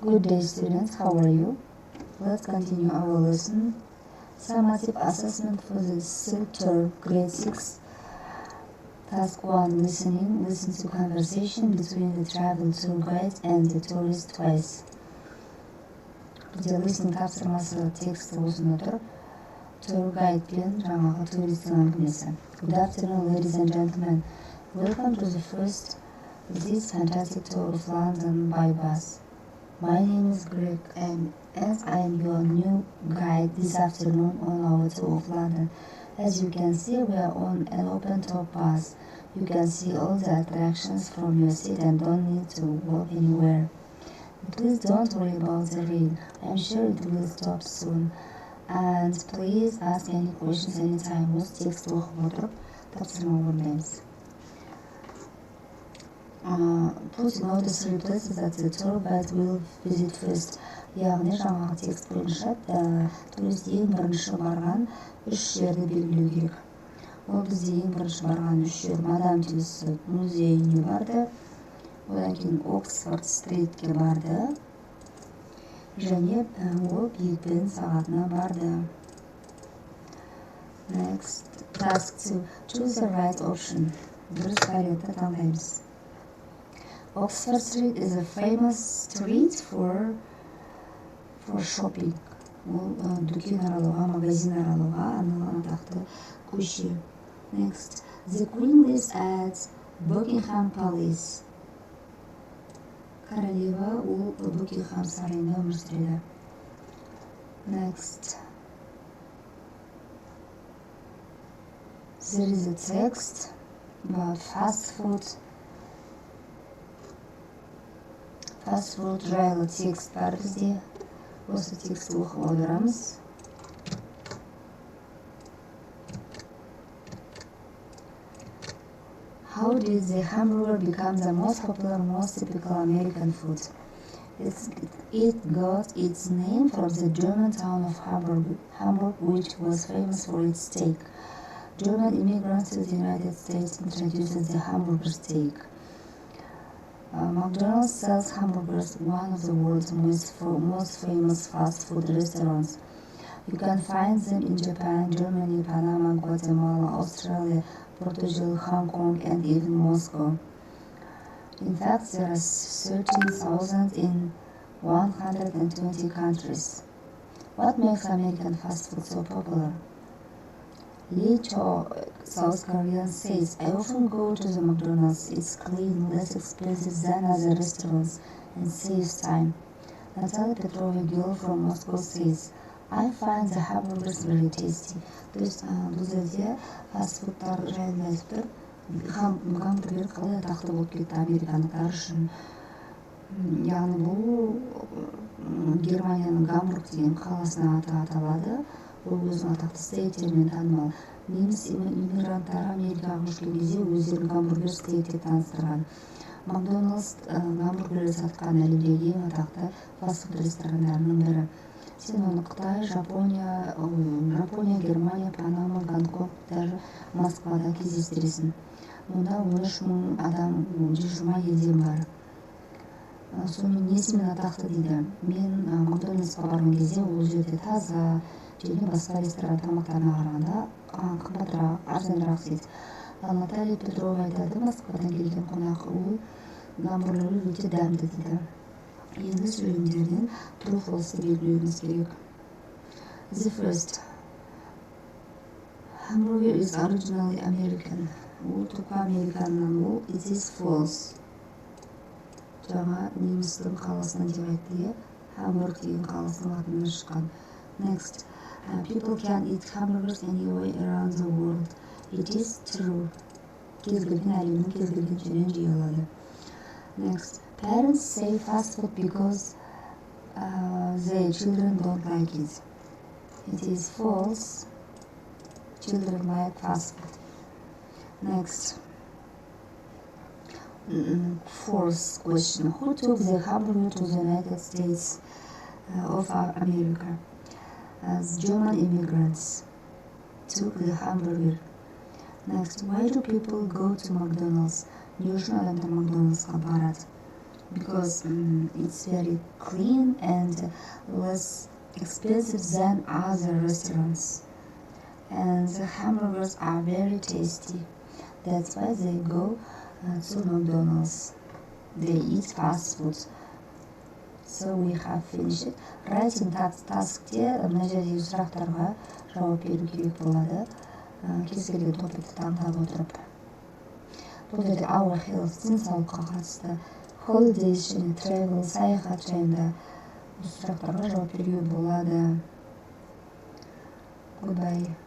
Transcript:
Good day, students. How are you? Let's continue our lesson. Summative assessment for the third term, grade 6. Task 1, listening. Listen to conversation between the travel tour guide and the tourist twice. Бізде listening тапсырмасы тексті осында тұр. Tour guide пен жаңағы туристің әңгімесі. Good afternoon, ladies and gentlemen. Welcome to the first this fantastic tour of London by bus. My name is Greg, and as I am your new guide this afternoon on our tour of London. As you can see, we are on an open-top bus. You can see all the attractions from your seat and don't need to walk anywhere. Please don't worry about the rain. I'm sure it will stop soon. And please ask any questions anytime. Осы тексті оқып отырып тапсырма орындаймыз. Putting out the three places that the tour guide will visit first. Яғни жаңағы текст бойынша турист ең бірінші барған 3 жерді белгілеу керек. Ол бізде ең бірінші барған 3 жер Мадам Тюссо музейіне барды, одан кейін Оксфорд стритке барды, және ол Биг Бен сағатына барды. Next, task 2. Choose the right option. Дұрыс вариантты таңдаймыз. Oxford Street is a famous street for shopping. Ол дүкен аралауға, магазин аралауға арналған атақты көше. Next, the Queen lives at Buckingham Palace. Королева ол Букингем сарайында өмір сүреді. Next, there is a text about fast food. Fast food жайлы текст бар бізде. Осы текстті оқып отырамыз. How did the hamburger become the most popular, most typical American food? It got its name from the German town of Hamburg, which was famous for its steak. German immigrants to the United States introduced the hamburger steak. McDonald sells hamburgers, one of the world's most famous fast food restaurants. You can find them in Japan, Germany, Panama, Guatemala, Australia, Portugal, Hong Kong, and even Moscow. In fact, there are 13,000 in 120 countries. What makes American fast food so popular? Lee Cho, South Korean, says, I often go to the McDonald's. It's clean, less expensive than other restaurants, and saves time. Natalia Petrova, girl from Moscow, says, I find the hamburgers very tasty. То есть бұл жерде фастфудтар жайында айтып тұр. Гамбургер қалай атақты болып кетті американдықтар үшін. Яғни бұл Германияның Гамбург деген қаласына аталады. Ол өзінің атақты стейктермен танымал. Неміс иммигранттары Америкаға көшкен кезде өздерін гамбургер стейк деп таныстырған. Макдоналдс гамбургерлер сатқан әлемдегі ең атақты фастфуд ресторандарының бірі. Сен оны Қытай, Жапония, Германия, Панама, Гонконг, даже Москвада кездестіресің. Онда 13,000 адам 20 елден бар. Сонымен несімен атақты дейді. Мен Макдоналдсқа барған кезде ол жерде таза, және басқа ресторан тамақтарына қарағанда қымбатырақ, арзанырақ дейді. Ал Наталья Петрова айтады, Москвадан келген қонақ, ол гамбургерлер өте дәмді дейді. Енді сөйлемдерден true false белгілеуіміз керек. The first, hamburger is originally American. Ол тұқы американнан, ол it is false. Жаңа немістің қаласынан деп айтты, Hamburg деген қаласының атынан шыққан. Next, people can eat hamburgers anywhere around the world. It is true. Кез келген әлемнің кез келген жерінен жей алады. Next, parents say fast food because their children don't like it. It is false. Children like fast food. Next, fourth question. Who took the hamburger to the United States of America? As German immigrants took the hamburger. Next, why do people go to McDonald's? Не үшін адамдар Макдональдсқа барады? because it's very clean and less expensive than other restaurants. And the hamburgers are very tasty. That's why they go to McDonald's. They eat fast food. So we have finished. Writing task'те мына жердегі сұрақтарға жауап беру керек болады. Кез келген топикті таңдап отырып. Бұл жерде our health, денсаулыққа қатысты, holidays және travel, саяхат жайында бұл сұрақтарға жауап беруге болады. Goodbye.